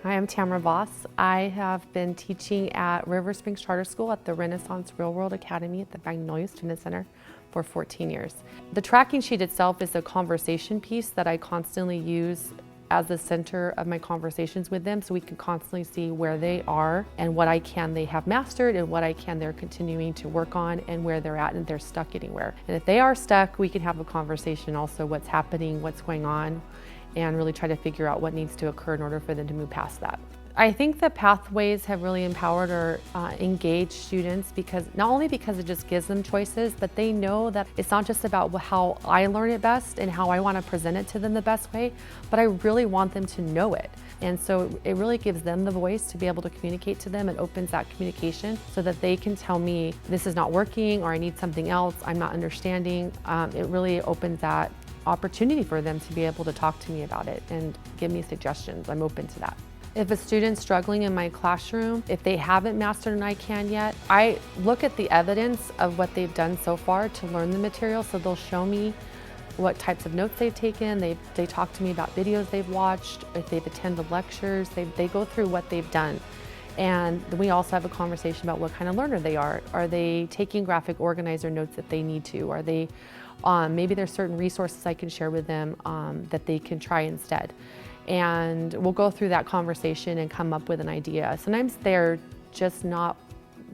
Hi, I'm Tamara Bos. I have been teaching at River Springs Charter School at the Renaissance Real World Academy at the Magnolia Student Center for 14 years. The tracking sheet itself is a conversation piece that I constantly use as the center of my conversations with them, so we can constantly see where they are and what iCan they have mastered and what iCan they're continuing to work on and where they're at and if they're stuck anywhere. And if they are stuck, we can have a conversation also what's happening, what's going on, and really try to figure out what needs to occur in order for them to move past that. I think the pathways have really empowered or engaged students because not only because it just gives them choices, but they know that it's not just about how I learn it best and how I want to present it to them the best way, but I really want them to know it. And so it really gives them the voice to be able to communicate to them. It opens that communication so that they can tell me this is not working or I need something else, I'm not understanding. It really opens that opportunity for them to be able to talk to me about it and give me suggestions. I'm open to that. If a student's struggling in my classroom, if they haven't mastered an iCan yet, I look at the evidence of what they've done so far to learn the material. So they'll show me what types of notes they've taken. They talk to me about videos they've watched. If they've attended lectures, they go through what they've done. And we also have a conversation about what kind of learner they are. Are they taking graphic organizer notes that they need to? Are they, maybe there's certain resources I can share with them that they can try instead. And we'll go through that conversation and come up with an idea. Sometimes they're just not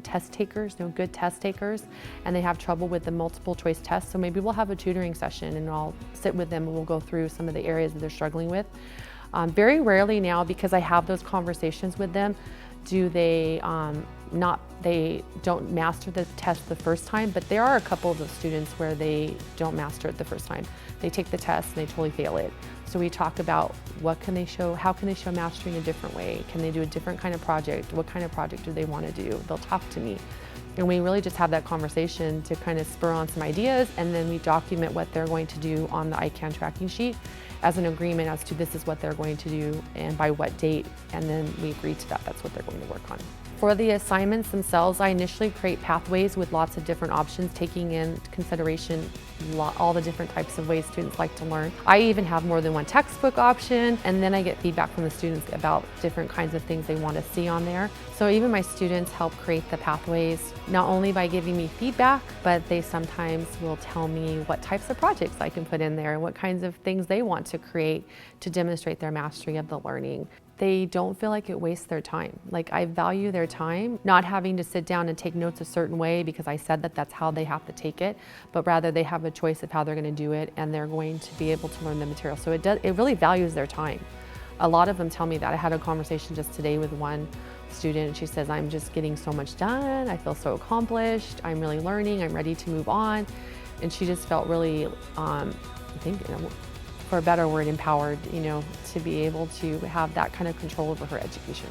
test takers, no good test takers, and they have trouble with the multiple choice tests. So maybe we'll have a tutoring session and I'll sit with them and we'll go through some of the areas that they're struggling with. Very rarely now, because I have those conversations with them, do they they don't master the test the first time, but there are a couple of those students where they don't master it the first time. They take the test and they totally fail it. So we talk about what can they show, how can they show mastery in a different way? Can they do a different kind of project? What kind of project do they want to do? They'll talk to me. And we really just have that conversation to kind of spur on some ideas, and then we document what they're going to do on the iCan tracking sheet as an agreement as to this is what they're going to do and by what date, and then we agree to that. That's what they're going to work on. For the assignments themselves, I initially create pathways with lots of different options, taking in consideration all the different types of ways students like to learn. I even have more than one textbook option, and then I get feedback from the students about different kinds of things they want to see on there. So even my students help create the pathways, not only by giving me feedback, but they sometimes will tell me what types of projects I can put in there and what kinds of things they want to create to demonstrate their mastery of the learning. They don't feel like it wastes their time. Like, I value their time, not having to sit down and take notes a certain way because I said that that's how they have to take it, but rather they have a choice of how they're going to do it and they're going to be able to learn the material. So it really values their time. A lot of them tell me that. I had a conversation just today with one student and she says, I'm just getting so much done, I feel so accomplished, I'm really learning, I'm ready to move on. And she just felt really, I think, for a better word, empowered, to be able to have that kind of control over her education.